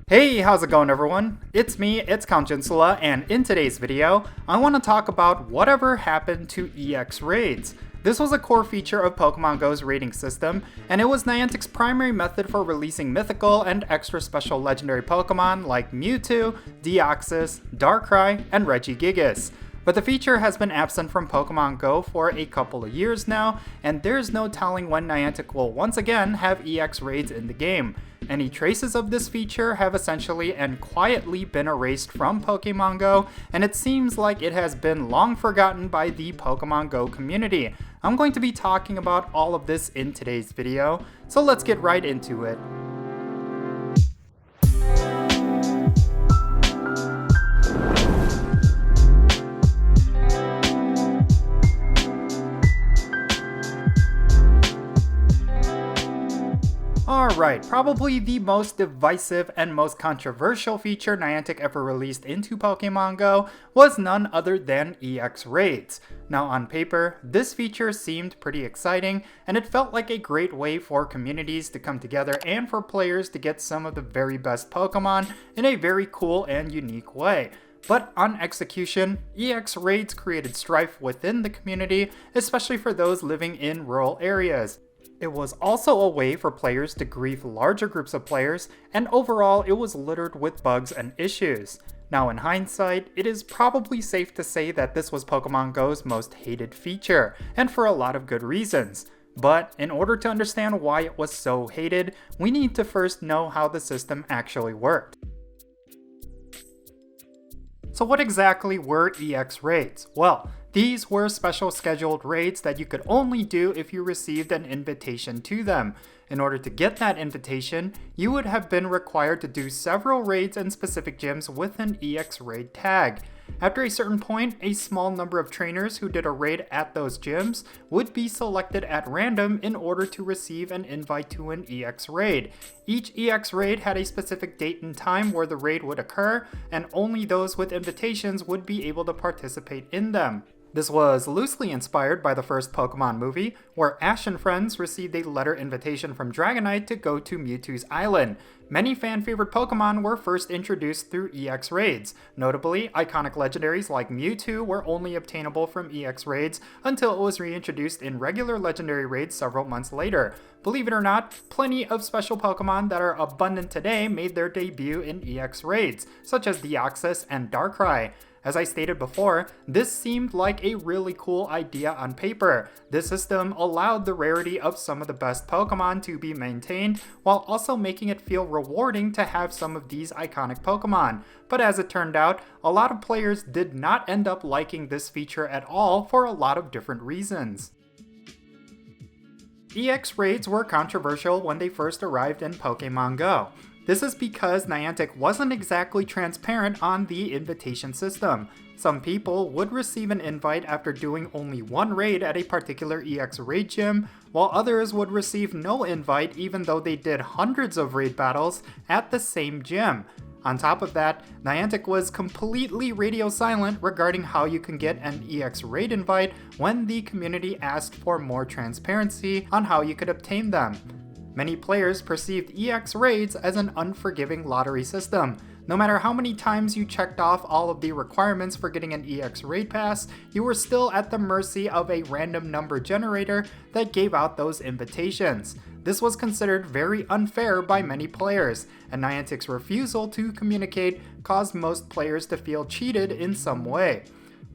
Hey, how's it going everyone? It's me, it's Count Jinsula, and in today's video, I want to talk about whatever happened to EX raids. This was a core feature of Pokemon GO's raiding system, and it was Niantic's primary method for releasing mythical and extra special legendary Pokemon like Mewtwo, Deoxys, Darkrai, and Regigigas. But the feature has been absent from Pokemon GO for a couple of years now, and there's no telling when Niantic will once again have EX raids in the game. Any traces of this feature have essentially and quietly been erased from Pokemon GO, and it seems like it has been long forgotten by the Pokemon GO community. I'm going to be talking about all of this in today's video, so let's get right into it. Alright, probably the most divisive and most controversial feature Niantic ever released into Pokemon GO was none other than EX raids. Now on paper, this feature seemed pretty exciting, and it felt like a great way for communities to come together and for players to get some of the very best Pokemon in a very cool and unique way. But on execution, EX raids created strife within the community, especially for those living in rural areas. It was also a way for players to grief larger groups of players, and overall it was littered with bugs and issues. Now in hindsight, it is probably safe to say that this was Pokemon GO's most hated feature, and for a lot of good reasons. But in order to understand why it was so hated, we need to first know how the system actually worked. So what exactly were EX raids? Well, these were special scheduled raids that you could only do if you received an invitation to them. In order to get that invitation, you would have been required to do several raids in specific gyms with an EX raid tag. After a certain point, a small number of trainers who did a raid at those gyms would be selected at random in order to receive an invite to an EX raid. Each EX raid had a specific date and time where the raid would occur, and only those with invitations would be able to participate in them. This was loosely inspired by the first Pokemon movie, where Ash and friends received a letter invitation from Dragonite to go to Mewtwo's island. Many fan-favorite Pokemon were first introduced through EX raids. Notably, iconic legendaries like Mewtwo were only obtainable from EX raids until it was reintroduced in regular legendary raids several months later. Believe it or not, plenty of special Pokemon that are abundant today made their debut in EX raids, such as Deoxys and Darkrai. As I stated before, this seemed like a really cool idea on paper. This system allowed the rarity of some of the best Pokemon to be maintained, while also making it feel rewarding to have some of these iconic Pokemon. But as it turned out, a lot of players did not end up liking this feature at all for a lot of different reasons. EX raids were controversial when they first arrived in Pokemon GO. This is because Niantic wasn't exactly transparent on the invitation system. Some people would receive an invite after doing only one raid at a particular EX raid gym, while others would receive no invite even though they did hundreds of raid battles at the same gym. On top of that, Niantic was completely radio silent regarding how you can get an EX raid invite when the community asked for more transparency on how you could obtain them. Many players perceived EX raids as an unforgiving lottery system. No matter how many times you checked off all of the requirements for getting an EX raid pass, you were still at the mercy of a random number generator that gave out those invitations. This was considered very unfair by many players, and Niantic's refusal to communicate caused most players to feel cheated in some way.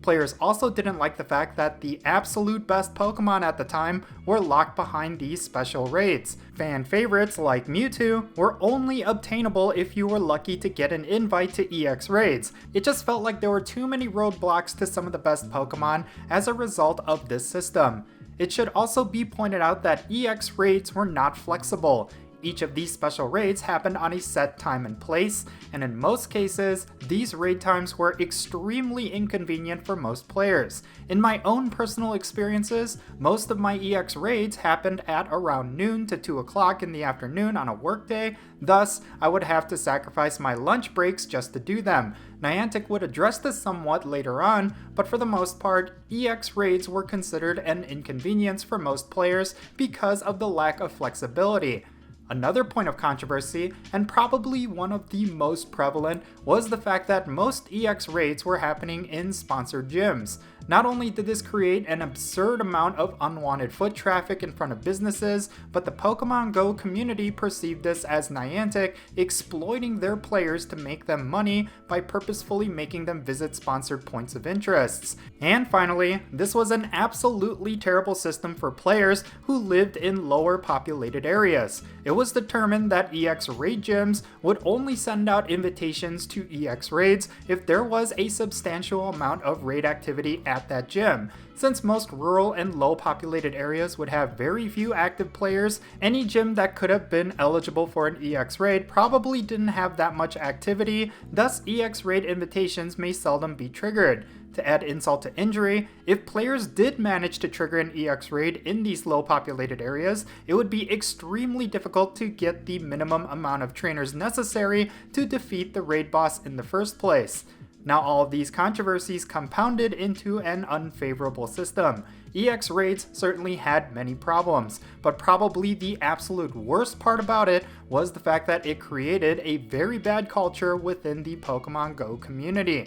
Players also didn't like the fact that the absolute best Pokemon at the time were locked behind these special raids. Fan favorites like Mewtwo were only obtainable if you were lucky to get an invite to EX raids. It just felt like there were too many roadblocks to some of the best Pokemon as a result of this system. It should also be pointed out that EX raids were not flexible. Each of these special raids happened on a set time and place, and in most cases, these raid times were extremely inconvenient for most players. In my own personal experiences, most of my EX raids happened at around noon to 2 o'clock in the afternoon on a workday, thus I would have to sacrifice my lunch breaks just to do them. Niantic would address this somewhat later on, but for the most part, EX raids were considered an inconvenience for most players because of the lack of flexibility. Another point of controversy, and probably one of the most prevalent, was the fact that most EX raids were happening in sponsored gyms. Not only did this create an absurd amount of unwanted foot traffic in front of businesses, but the Pokemon GO community perceived this as Niantic exploiting their players to make them money by purposefully making them visit sponsored points of interests. And finally, this was an absolutely terrible system for players who lived in lower populated areas. It was determined that EX raid gyms would only send out invitations to EX raids if there was a substantial amount of raid activity at that gym. Since most rural and low populated areas would have very few active players, any gym that could have been eligible for an EX raid probably didn't have that much activity, thus EX raid invitations may seldom be triggered. To add insult to injury, if players did manage to trigger an EX raid in these low populated areas, it would be extremely difficult to get the minimum amount of trainers necessary to defeat the raid boss in the first place. Now all of these controversies compounded into an unfavorable system. EX raids certainly had many problems, but probably the absolute worst part about it was the fact that it created a very bad culture within the Pokemon GO community.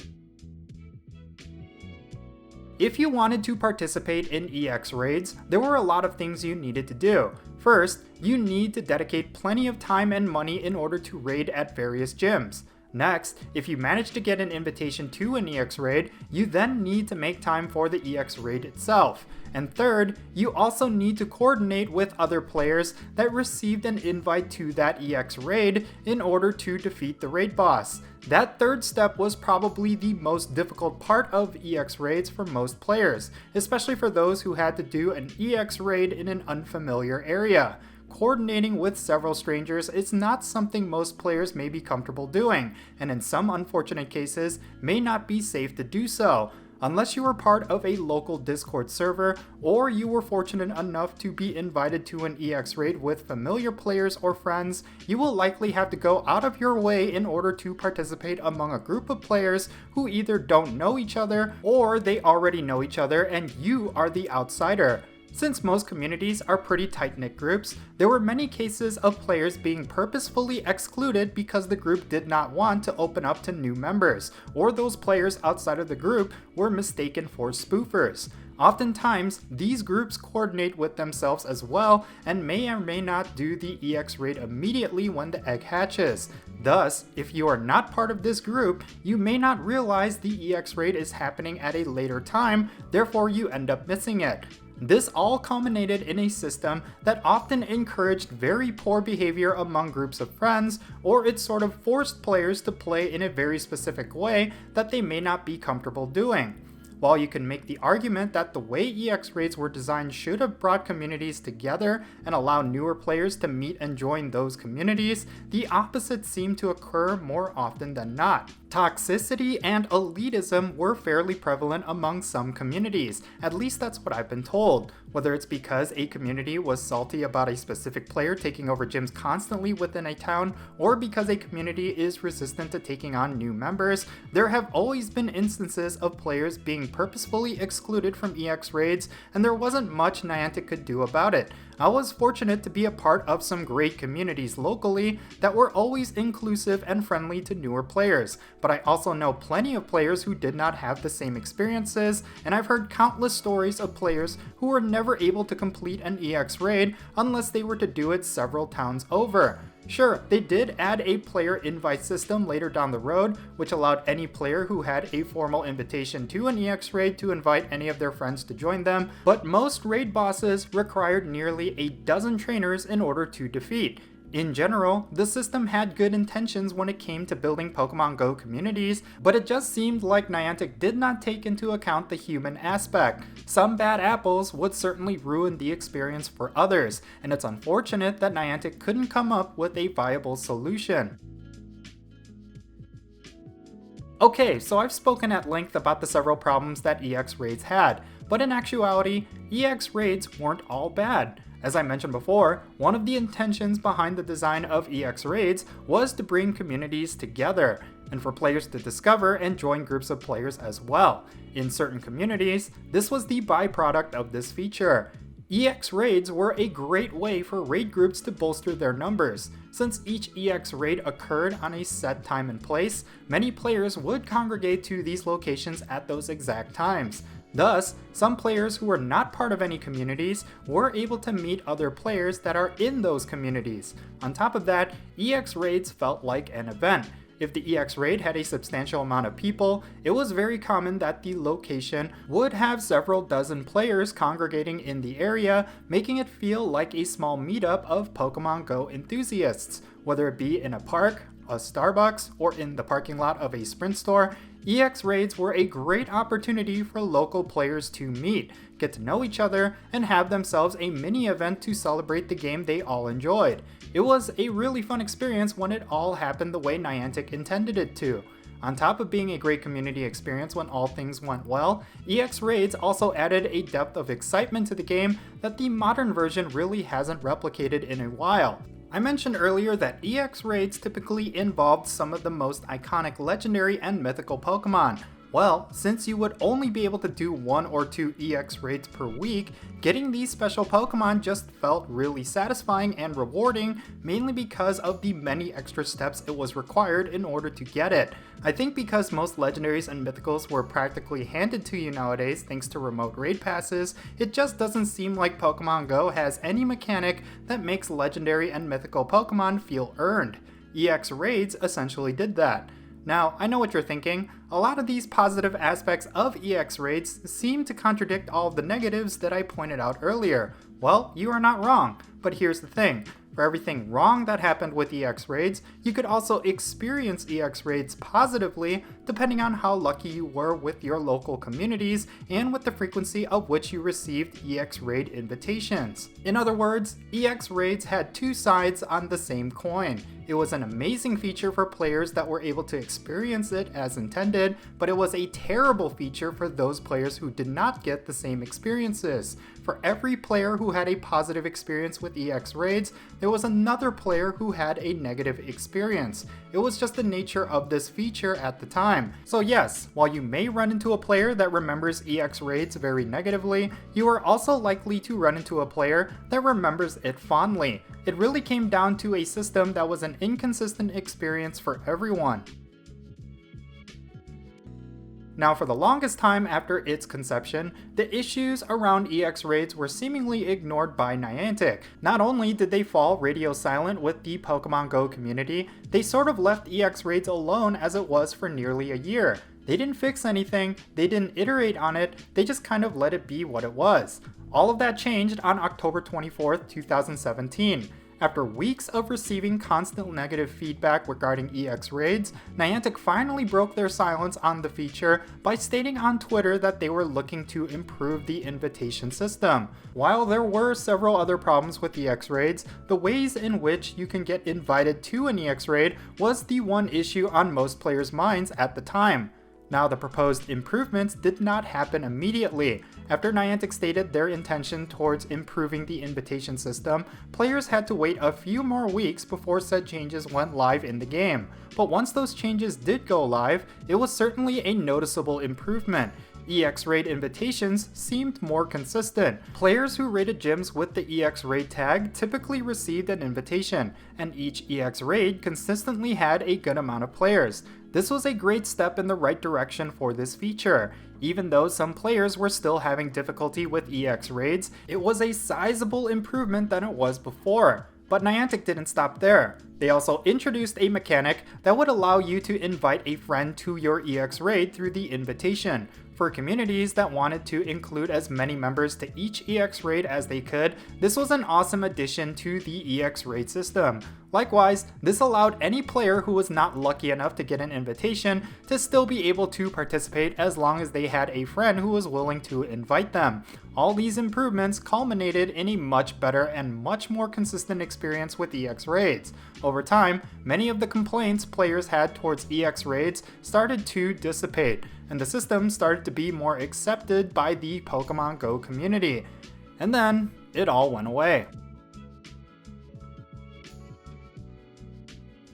If you wanted to participate in EX raids, there were a lot of things you needed to do. First, you need to dedicate plenty of time and money in order to raid at various gyms. Next, if you manage to get an invitation to an EX raid, you then need to make time for the EX raid itself. And third, you also need to coordinate with other players that received an invite to that EX raid in order to defeat the raid boss. That third step was probably the most difficult part of EX raids for most players, especially for those who had to do an EX raid in an unfamiliar area. Coordinating with several strangers is not something most players may be comfortable doing, and in some unfortunate cases, may not be safe to do so. Unless you were part of a local Discord server, or you were fortunate enough to be invited to an EX raid with familiar players or friends, you will likely have to go out of your way in order to participate among a group of players who either don't know each other, or they already know each other and you are the outsider. Since most communities are pretty tight-knit groups, there were many cases of players being purposefully excluded because the group did not want to open up to new members, or those players outside of the group were mistaken for spoofers. Oftentimes, these groups coordinate with themselves as well and may or may not do the EX raid immediately when the egg hatches. Thus, if you are not part of this group, you may not realize the EX raid is happening at a later time, therefore you end up missing it. This all culminated in a system that often encouraged very poor behavior among groups of friends, or it sort of forced players to play in a very specific way that they may not be comfortable doing. While you can make the argument that the way EX raids were designed should have brought communities together and allow newer players to meet and join those communities, the opposite seemed to occur more often than not. Toxicity and elitism were fairly prevalent among some communities, at least that's what I've been told. Whether it's because a community was salty about a specific player taking over gyms constantly within a town, or because a community is resistant to taking on new members, there have always been instances of players being purposefully excluded from EX raids, and there wasn't much Niantic could do about it. I was fortunate to be a part of some great communities locally that were always inclusive and friendly to newer players, but I also know plenty of players who did not have the same experiences, and I've heard countless stories of players who were never able to complete an EX raid unless they were to do it several towns over. Sure, they did add a player invite system later down the road, which allowed any player who had a formal invitation to an EX raid to invite any of their friends to join them, but most raid bosses required nearly a dozen trainers in order to defeat. In general, the system had good intentions when it came to building Pokemon GO communities, but it just seemed like Niantic did not take into account the human aspect. Some bad apples would certainly ruin the experience for others, and it's unfortunate that Niantic couldn't come up with a viable solution. Okay, so I've spoken at length about the several problems that EX raids had, but in actuality, EX raids weren't all bad. As I mentioned before, one of the intentions behind the design of EX raids was to bring communities together, and for players to discover and join groups of players as well. In certain communities, this was the byproduct of this feature. EX raids were a great way for raid groups to bolster their numbers. Since each EX raid occurred on a set time and place, many players would congregate to these locations at those exact times. Thus, some players who were not part of any communities were able to meet other players that are in those communities. On top of that, EX raids felt like an event. If the EX raid had a substantial amount of people, it was very common that the location would have several dozen players congregating in the area, making it feel like a small meetup of Pokemon Go enthusiasts. Whether it be in a park, a Starbucks, or in the parking lot of a Sprint store, EX raids were a great opportunity for local players to meet, get to know each other, and have themselves a mini event to celebrate the game they all enjoyed. It was a really fun experience when it all happened the way Niantic intended it to. On top of being a great community experience when all things went well, EX raids also added a depth of excitement to the game that the modern version really hasn't replicated in a while. I mentioned earlier that EX raids typically involved some of the most iconic legendary and mythical Pokemon. Well, since you would only be able to do 1 or 2 EX raids per week, getting these special Pokemon just felt really satisfying and rewarding, mainly because of the many extra steps it was required in order to get it. I think because most legendaries and mythicals were practically handed to you nowadays thanks to remote raid passes, it just doesn't seem like Pokemon Go has any mechanic that makes legendary and mythical Pokemon feel earned. EX raids essentially did that. Now, I know what you're thinking. A lot of these positive aspects of EX raids seem to contradict all of the negatives that I pointed out earlier. Well, you are not wrong, but here's the thing. For everything wrong that happened with EX raids, you could also experience EX raids positively depending on how lucky you were with your local communities and with the frequency of which you received EX raid invitations. In other words, EX raids had two sides on the same coin. It was an amazing feature for players that were able to experience it as intended, but it was a terrible feature for those players who did not get the same experiences. For every player who had a positive experience with EX raids, there was another player who had a negative experience. It was just the nature of this feature at the time. So yes, while you may run into a player that remembers EX raids very negatively, you are also likely to run into a player that remembers it fondly. It really came down to a system that was an inconsistent experience for everyone. Now, for the longest time after its conception, the issues around EX raids were seemingly ignored by Niantic. Not only did they fall radio silent with the Pokemon GO community, they sort of left EX raids alone as it was for nearly a year. They didn't fix anything, they didn't iterate on it, they just kind of let it be what it was. All of that changed on October 24th, 2017. After weeks of receiving constant negative feedback regarding EX raids, Niantic finally broke their silence on the feature by stating on Twitter that they were looking to improve the invitation system. While there were several other problems with EX raids, the ways in which you can get invited to an EX raid was the one issue on most players' minds at the time. Now, the proposed improvements did not happen immediately. After Niantic stated their intention towards improving the invitation system, players had to wait a few more weeks before said changes went live in the game. But once those changes did go live, it was certainly a noticeable improvement. EX raid invitations seemed more consistent. Players who raided gyms with the EX raid tag typically received an invitation, and each EX raid consistently had a good amount of players. This was a great step in the right direction for this feature. Even though some players were still having difficulty with EX raids, it was a sizable improvement than it was before. But Niantic didn't stop there. They also introduced a mechanic that would allow you to invite a friend to your EX raid through the invitation. For communities that wanted to include as many members to each EX raid as they could, this was an awesome addition to the EX raid system. Likewise, this allowed any player who was not lucky enough to get an invitation to still be able to participate as long as they had a friend who was willing to invite them. All these improvements culminated in a much better and much more consistent experience with EX raids. Over time, many of the complaints players had towards EX raids started to dissipate, and the system started to be more accepted by the Pokemon GO community. And then, it all went away.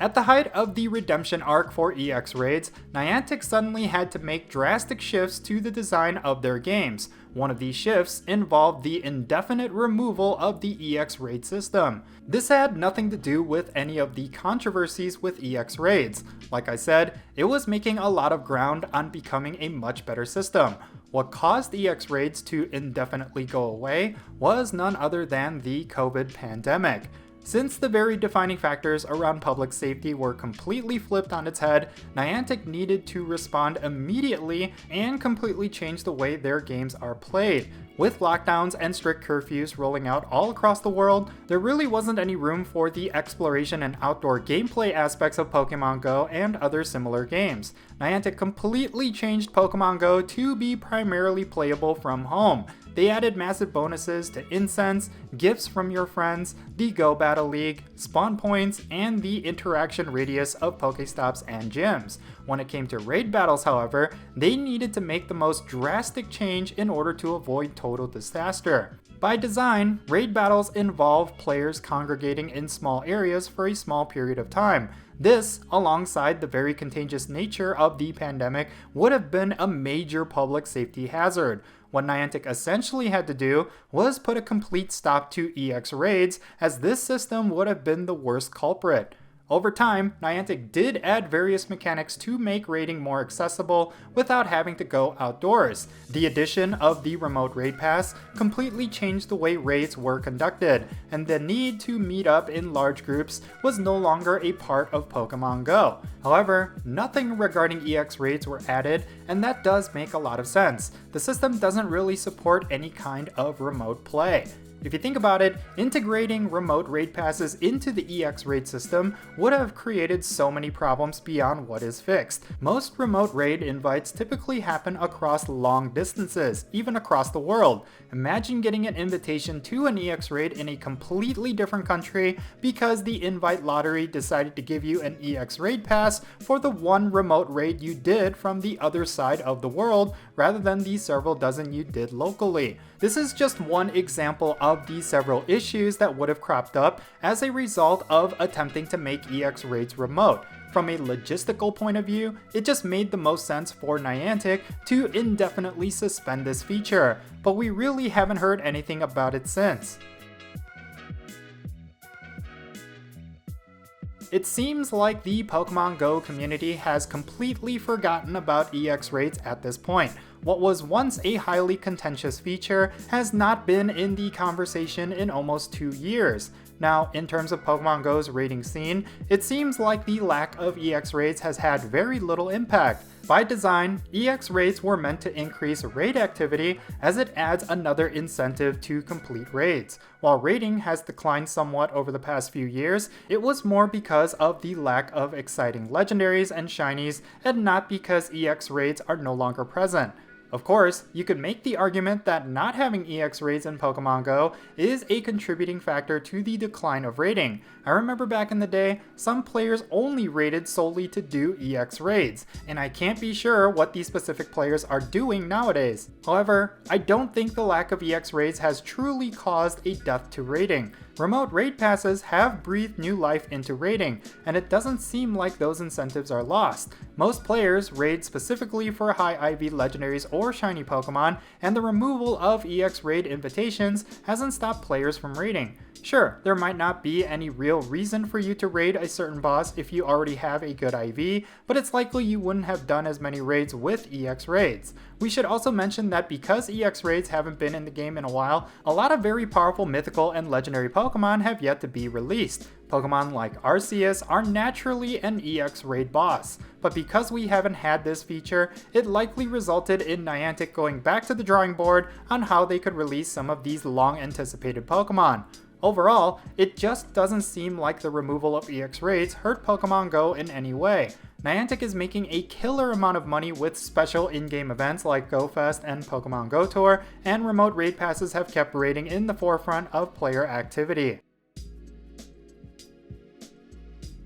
At the height of the redemption arc for EX raids, Niantic suddenly had to make drastic shifts to the design of their games. One of these shifts involved the indefinite removal of the EX raid system. This had nothing to do with any of the controversies with EX raids. Like I said, it was making a lot of ground on becoming a much better system. What caused EX raids to indefinitely go away was none other than the COVID pandemic. Since the very defining factors around public safety were completely flipped on its head, Niantic needed to respond immediately and completely change the way their games are played. With lockdowns and strict curfews rolling out all across the world, there really wasn't any room for the exploration and outdoor gameplay aspects of Pokémon GO and other similar games. Niantic completely changed Pokémon GO to be primarily playable from home. They added massive bonuses to incense, gifts from your friends, the Go Battle League, spawn points, and the interaction radius of Pokéstops and gyms. When it came to raid battles, however, they needed to make the most drastic change in order to avoid total disaster. By design, raid battles involve players congregating in small areas for a small period of time. This, alongside the very contagious nature of the pandemic, would have been a major public safety hazard. What Niantic essentially had to do was put a complete stop to EX raids, as this system would have been the worst culprit. Over time, Niantic did add various mechanics to make raiding more accessible without having to go outdoors. The addition of the remote raid pass completely changed the way raids were conducted, and the need to meet up in large groups was no longer a part of Pokémon GO. However, nothing regarding EX raids were added, and that does make a lot of sense. The system doesn't really support any kind of remote play. If you think about it, integrating remote raid passes into the EX raid system would have created so many problems beyond what is fixed. Most remote raid invites typically happen across long distances, even across the world. Imagine getting an invitation to an EX raid in a completely different country because the invite lottery decided to give you an EX raid pass for the one remote raid you did from the other side of the world rather than the several dozen you did locally. This is just one example of the several issues that would have cropped up as a result of attempting to make EX raids remote. From a logistical point of view, it just made the most sense for Niantic to indefinitely suspend this feature, but we really haven't heard anything about it since. It seems like the Pokémon GO community has completely forgotten about EX raids at this point. What was once a highly contentious feature has not been in the conversation in almost 2 years. Now, in terms of Pokémon GO's raiding scene, it seems like the lack of EX raids has had very little impact. By design, EX raids were meant to increase raid activity as it adds another incentive to complete raids. While raiding has declined somewhat over the past few years, it was more because of the lack of exciting legendaries and shinies and not because EX raids are no longer present. Of course, you could make the argument that not having EX raids in Pokémon GO is a contributing factor to the decline of raiding. I remember back in the day, some players only raided solely to do EX raids, and I can't be sure what these specific players are doing nowadays. However, I don't think the lack of EX raids has truly caused a death to raiding. Remote raid passes have breathed new life into raiding, and it doesn't seem like those incentives are lost. Most players raid specifically for high IV legendaries or shiny Pokemon, and the removal of EX raid invitations hasn't stopped players from raiding. Sure, there might not be any real reason for you to raid a certain boss if you already have a good IV, but it's likely you wouldn't have done as many raids with EX raids. We should also mention that because EX raids haven't been in the game in a while, a lot of very powerful mythical and legendary Pokemon have yet to be released. Pokemon like Arceus are naturally an EX raid boss, but because we haven't had this feature, it likely resulted in Niantic going back to the drawing board on how they could release some of these long anticipated Pokemon. Overall, it just doesn't seem like the removal of EX raids hurt Pokémon GO in any way. Niantic is making a killer amount of money with special in-game events like Go Fest and Pokémon GO Tour, and remote raid passes have kept raiding in the forefront of player activity.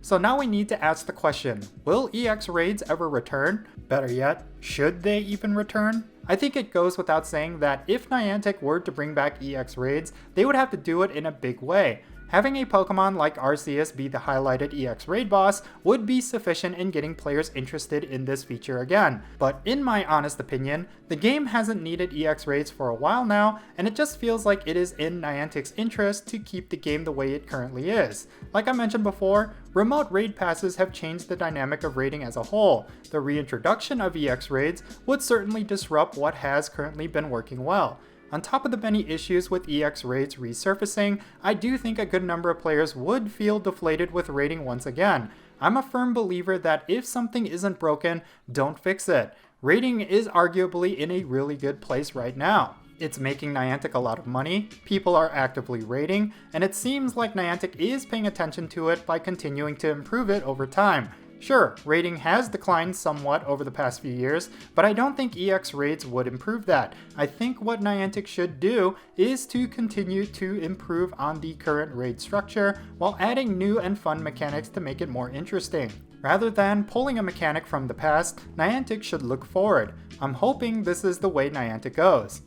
So now we need to ask the question, will EX raids ever return? Better yet, should they even return? I think it goes without saying that if Niantic were to bring back EX raids, they would have to do it in a big way. having a Pokemon like Arceus be the highlighted EX raid boss would be sufficient in getting players interested in this feature again. But in my honest opinion, the game hasn't needed EX raids for a while now, and it just feels like it is in Niantic's interest to keep the game the way it currently is. Like I mentioned before, remote raid passes have changed the dynamic of raiding as a whole. The reintroduction of EX raids would certainly disrupt what has currently been working well. On top of the many issues with EX raids resurfacing, I do think a good number of players would feel deflated with raiding once again. I'm a firm believer that if something isn't broken, don't fix it. Raiding is arguably in a really good place right now. It's making Niantic a lot of money, people are actively raiding, and it seems like Niantic is paying attention to it by continuing to improve it over time. Sure, raiding has declined somewhat over the past few years, but I don't think EX raids would improve that. I think what Niantic should do is to continue to improve on the current raid structure while adding new and fun mechanics to make it more interesting. Rather than pulling a mechanic from the past, Niantic should look forward. I'm hoping this is the way Niantic goes.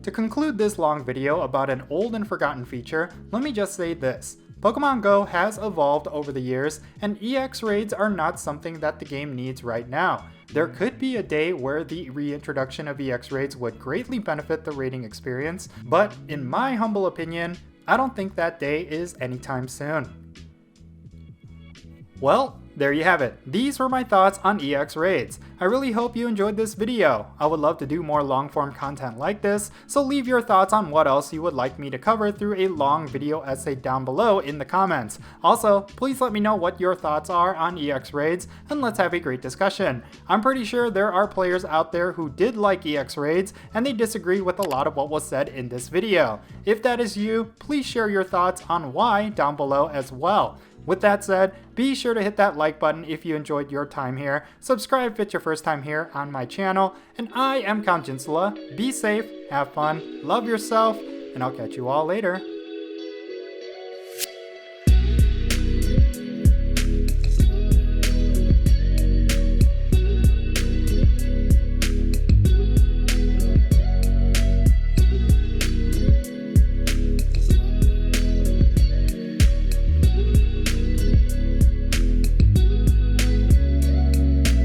To conclude this long video about an old and forgotten feature, let me just say this. Pokemon Go has evolved over the years, and EX raids are not something that the game needs right now. There could be a day where the reintroduction of EX raids would greatly benefit the raiding experience, but in my humble opinion, I don't think that day is anytime soon. Well, there you have it. These were my thoughts on EX raids. I really hope you enjoyed this video. I would love to do more long-form content like this, so leave your thoughts on what else you would like me to cover through a long video essay down below in the comments. Also, please let me know what your thoughts are on EX raids, and let's have a great discussion. I'm pretty sure there are players out there who did like EX raids, and they disagree with a lot of what was said in this video. If that is you, please share your thoughts on why down below as well. With that said, be sure to hit that like button if you enjoyed your time here, subscribe if it's your first time here on my channel, and I am Count Jinsula. Be safe, have fun, love yourself, and I'll catch you all later.